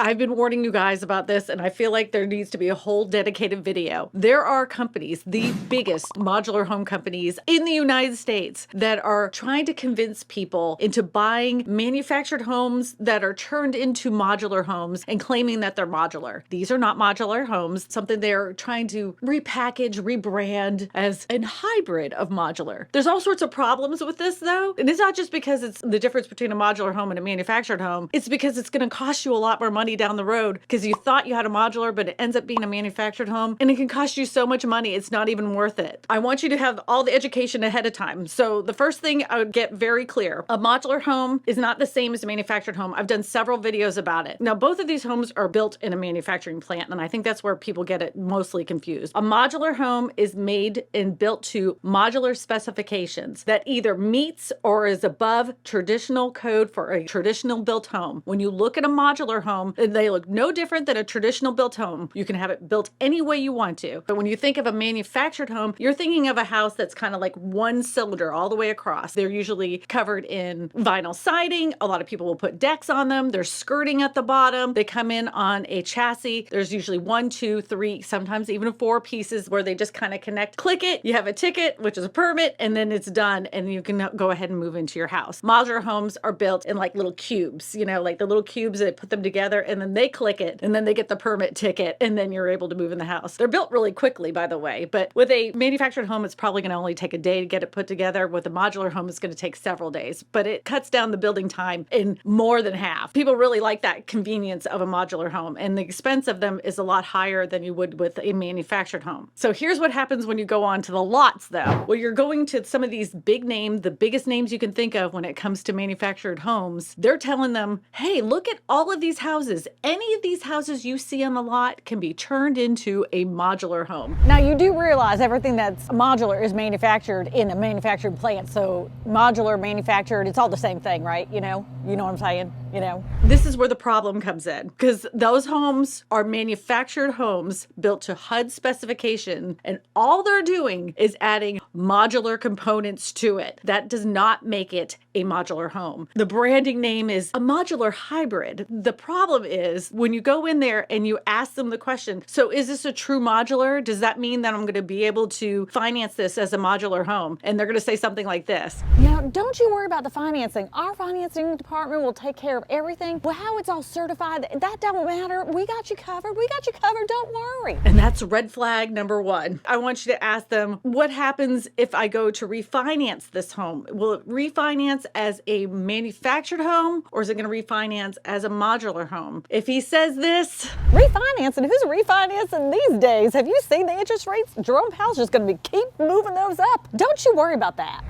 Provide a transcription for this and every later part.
I've been warning you guys about this, and I feel like there needs to be a whole dedicated video. There are companies, the biggest modular home companies in the United States, that are trying to convince people into buying manufactured homes that are turned into modular homes and claiming that they're modular. These are not modular homes, something they're trying to repackage, rebrand as a hybrid of modular. There's all sorts of problems with this though, and it's not just because it's the difference between a modular home and a manufactured home. It's because it's going to cost you a lot more money down the road because you thought you had a modular, but it ends up being a manufactured home, and it can cost you so much money it's not even worth it. I want you to have all the education ahead of time. So the first thing I would get very clear, a modular home is not the same as a manufactured home. I've done several videos about it. Now, both of these homes are built in a manufacturing plant, and I think that's where people get it mostly confused. A modular home is made and built to modular specifications that either meets or is above traditional code for a traditional built home. When you look at a modular home, they look no different than a traditional built home. You can have it built any way you want to. But when you think of a manufactured home, you're thinking of a house that's kind of like one cylinder all the way across. They're usually covered in vinyl siding. A lot of people will put decks on them. There's skirting at the bottom. They come in on a chassis. There's usually 1, 2, 3, sometimes even 4 pieces where they just kind of connect. Click it, you have a ticket, which is a permit, and then it's done, and you can go ahead and move into your house. Modular homes are built in like little cubes, you know, like the little cubes that put them together, and then they click it, and then they get the permit ticket, and then you're able to move in the house. They're built really quickly, by the way, but with a manufactured home, it's probably going to only take a day to get it put together. With a modular home, it's going to take several days, but it cuts down the building time in more than half. People really like that convenience of a modular home, and the expense of them is a lot higher than you would with a manufactured home. So here's what happens when you go on to the lots though. Well, you're going to some of these big names, the biggest names you can think of when it comes to manufactured homes. They're telling them, hey, look at all of these houses. Any of these houses you see on the lot can be turned into a modular home. Now you do realize everything that's modular is manufactured in a manufactured plant. So modular, manufactured, it's all the same thing, right? You know what I'm saying? You know, this is where the problem comes in, because those homes are manufactured homes built to HUD specification, and all they're doing is adding modular components to it. That does not make it a modular home. The branding name is a modular hybrid. The problem is when you go in there and you ask them the question, so is this a true modular? Does that mean that I'm going to be able to finance this as a modular home? And they're going to say something like this. Now, don't you worry about the financing. Our financing department will take care of everything. Well, how it's all certified, that don't matter. We got you covered. We got you covered. Don't worry. And that's red flag number 1. I want you to ask them, what happens if I go to refinance this home? Will it refinance as a manufactured home, or is it going to refinance as a modular home? If he says this, refinancing, who's refinancing these days? Have you seen the interest rates? Jerome Powell's just going to keep moving those up. Don't you worry about that.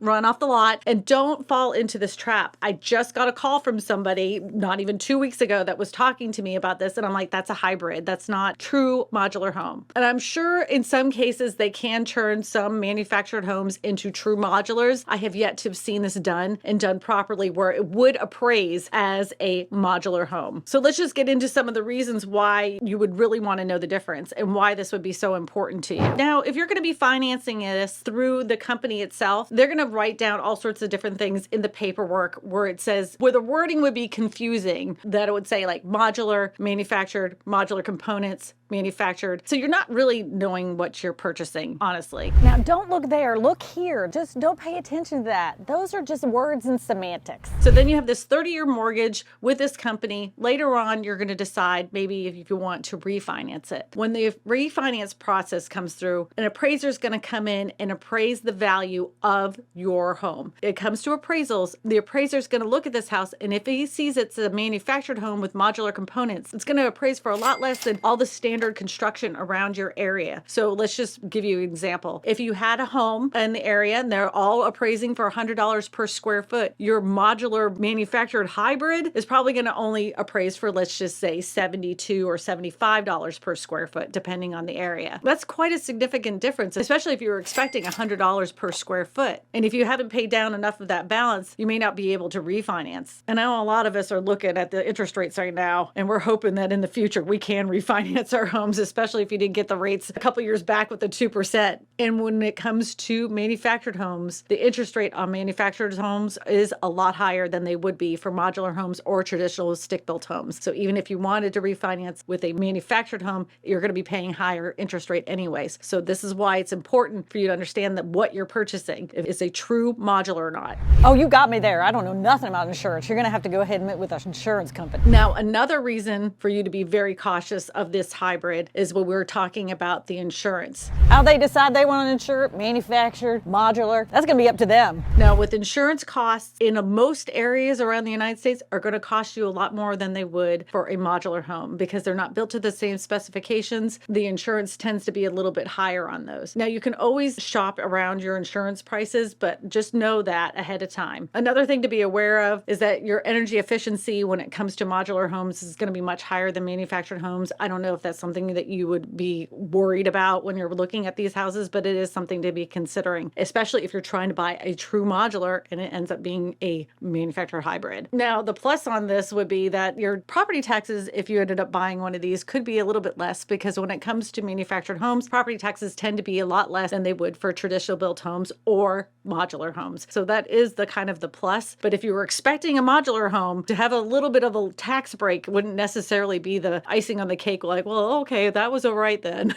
Run off the lot, and don't fall into this trap. I just got a call from somebody not even 2 weeks ago that was talking to me about this, and I'm like, that's a hybrid. That's not true modular home. And I'm sure in some cases they can turn some manufactured homes into true modulars. I have yet to have seen this done and done properly where it would appraise as a modular home. So let's just get into some of the reasons why you would really want to know the difference and why this would be so important to you. Now, if you're going to be financing this through the company itself, they're going to write down all sorts of different things in the paperwork where it says, where the wording would be confusing, that it would say like modular, manufactured, modular components, manufactured. So you're not really knowing what you're purchasing, honestly. Now, don't look there, look here. Just don't pay attention to that. Those are just words and semantics. So then you have this 30-year mortgage with this company. Later on, you're going to decide maybe if you want to refinance it. When the refinance process comes through, an appraiser is going to come in and appraise the value of your home. It comes to appraisals. The appraiser is going to look at this house, and if he sees it's a manufactured home with modular components, it's going to appraise for a lot less than all the standard construction around your area. So let's just give you an example. If you had a home in the area and they're all appraising for $100 per square foot, your modular manufactured hybrid is probably going to only appraise for, let's just say, $72 or $75 per square foot, depending on the area. That's quite a significant difference, especially if you were expecting $100 per square foot. And if you haven't paid down enough of that balance, you may not be able to refinance. And I know a lot of us are looking at the interest rates right now, and we're hoping that in the future we can refinance our homes, especially if you didn't get the rates a couple years back with the 2%. And when it comes to manufactured homes, the interest rate on manufactured homes is a lot higher than they would be for modular homes or traditional stick-built homes. So even if you wanted to refinance with a manufactured home, you're going to be paying higher interest rate anyways. So this is why it's important for you to understand that what you're purchasing, if it's a true modular or not. Oh, you got me there. I don't know nothing about insurance. You're going to have to go ahead and meet with an insurance company. Now, another reason for you to be very cautious of this hybrid is when we're talking about the insurance. How they decide they want to insure it, manufactured, modular, that's going to be up to them. Now, with insurance costs in most areas around the United States are going to cost you a lot more than they would for a modular home because they're not built to the same specifications. The insurance tends to be a little bit higher on those. Now, you can always shop around your insurance prices, but just know that ahead of time. Another thing to be aware of is that your energy efficiency when it comes to modular homes is going to be much higher than manufactured homes. I don't know if that's something that you would be worried about when you're looking at these houses, but it is something to be considering, especially if you're trying to buy a true modular and it ends up being a manufactured hybrid. Now, the plus on this would be that your property taxes, if you ended up buying one of these, could be a little bit less because when it comes to manufactured homes, property taxes tend to be a lot less than they would for traditional built homes or modular homes. So that is the kind of the plus. But if you were expecting a modular home to have a little bit of a tax break, wouldn't necessarily be the icing on the cake. Like, well, okay, that was all right then.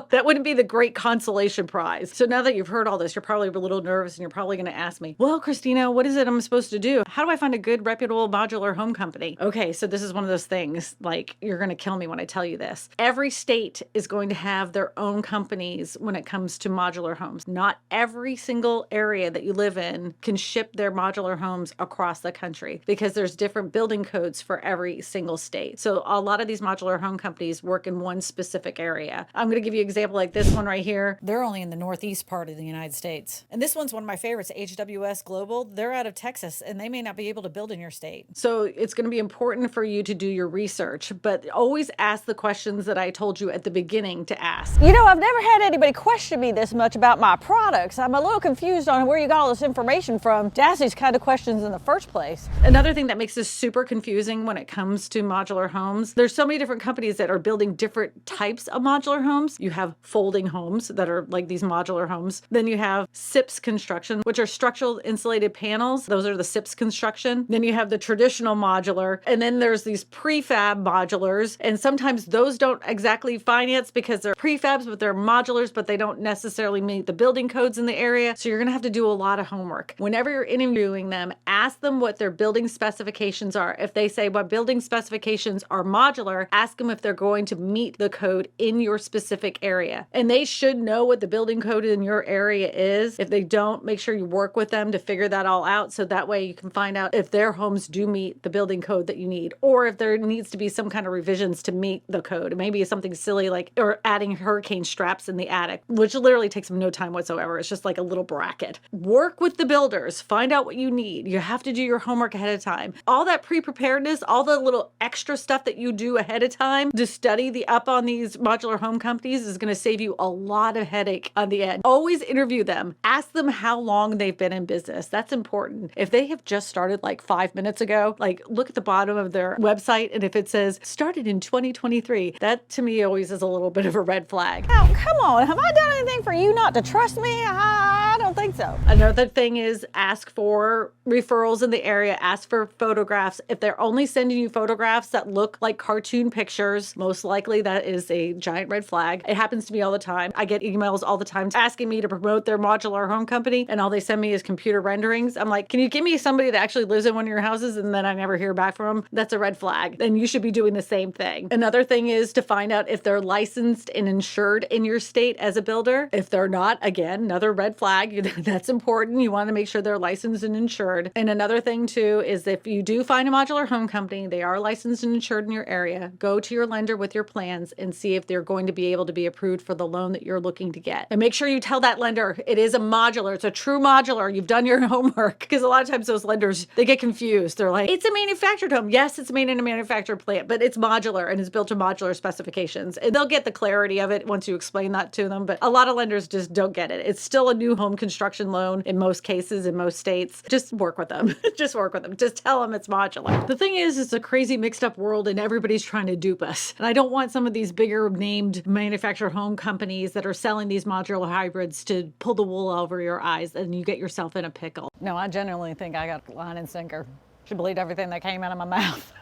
That wouldn't be the great consolation prize. So now that you've heard all this, you're probably a little nervous and you're probably going to ask me, well, Kristina, what is it I'm supposed to do? How do I find a good, reputable modular home company? Okay, so this is one of those things, like, you're going to kill me when I tell you this. Every state is going to have their own companies when it comes to modular homes. Not every single area that you live in can ship their modular homes across the country because there's different building codes for every single state. So a lot of these modular home companies work in one specific area. I'm going to give you an example like this one right here. They're only in the northeast part of the United States. And this one's one of my favorites, HWS Global. They're out of Texas and they may not be able to build in your state. So it's going to be important for you to do your research, but always ask the questions that I told you at the beginning to ask. You know, I've never had anybody question me this much about my products. I'm a little confused on where you got all this information from to ask these kind of questions in the first place. Another thing that makes this super confusing when it comes to modular homes, there's so many different companies that are building different types of modular homes. You have folding homes that are like these modular homes. Then you have SIPs construction, which are structural insulated panels. Those are the SIPs construction. Then you have the traditional modular. And then there's these prefab modulars. And sometimes those don't exactly finance because they're prefabs, but they're modulars, but they don't necessarily meet the building codes in the area. So you're going to have to do a lot of homework. Whenever you're interviewing them, ask them what their building specifications are. If they say what building specifications are modular, ask them if they're going to meet the code in your specific area. And they should know what the building code in your area is. If they don't, make sure you work with them to figure that all out. So that way you can find out if their homes do meet the building code that you need, or if there needs to be some kind of revisions to meet the code. Maybe it's something silly like, or adding hurricane straps in the attic, which literally takes them no time whatsoever. It's just like a little bracket. Work with the builders, find out what you need. You have to do your homework ahead of time. All that pre-preparedness, all the little extra stuff that you do ahead of time to study the up on these modular home companies is going to save you a lot of headache on the end. Always interview them. Ask them how long they've been in business. That's important. If they have just started like 5 minutes ago, like look at the bottom of their website, and if it says started in 2023, that to me always is a little bit of a red flag. Now, come on, have I done anything for you not to trust me? I don't think so. Another thing is ask for referrals in the area, ask for photographs. If they're only sending you photographs that look like cartoon pictures, most likely that is a giant red flag. It happens to me all the time. I get emails all the time asking me to promote their modular home company, and all they send me is computer renderings. I'm like, can you give me somebody that actually lives in one of your houses? And then I never hear back from them. That's a red flag. Then you should be doing the same thing. Another thing is to find out if they're licensed and insured in your state as a builder. If they're not, again, another red flag. That's important. You want to make sure they're licensed and insured. And another thing too is if you do find a modular home company, they are licensed and insured in your area, go to your lender with your plans and see if they're going to be able to be approved for the loan that you're looking to get. And make sure you tell that lender it is a modular. It's a true modular. You've done your homework, because a lot of times those lenders, they get confused. They're like, it's a manufactured home. Yes, it's made in a manufactured plant, but it's modular and it's built to modular specifications. And they'll get the clarity of it once you explain that to them. But a lot of lenders just don't get it. It's still a new home construction loan in most cases, in most states. Just work with them. Just work with them. Just tell them it's modular. The thing is, it's a crazy mixed up world and everybody's trying to dupe us. And I don't want want some of these bigger named manufactured home companies that are selling these modular hybrids to pull the wool over your eyes and you get yourself in a pickle. No, I genuinely think I got line and sinker. She believed everything that came out of my mouth.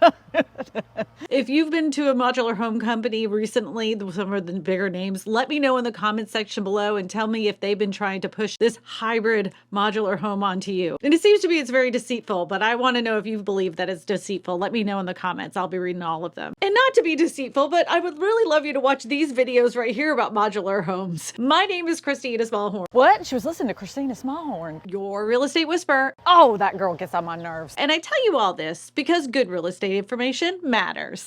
If you've been to a modular home company recently, some of the bigger names, let me know in the comments section below and tell me if they've been trying to push this hybrid modular home onto you. And it seems to me it's very deceitful, but I want to know if you believe that it's deceitful. Let me know in the comments. I'll be reading all of them. And not to be deceitful, but I would really love you to watch these videos right here about modular homes. My name is Kristina Smallhorn, What? She was listening to Kristina Smallhorn. your real estate whisperer. Oh, that girl gets on my nerves. And I tell you all this because good real estate information matters.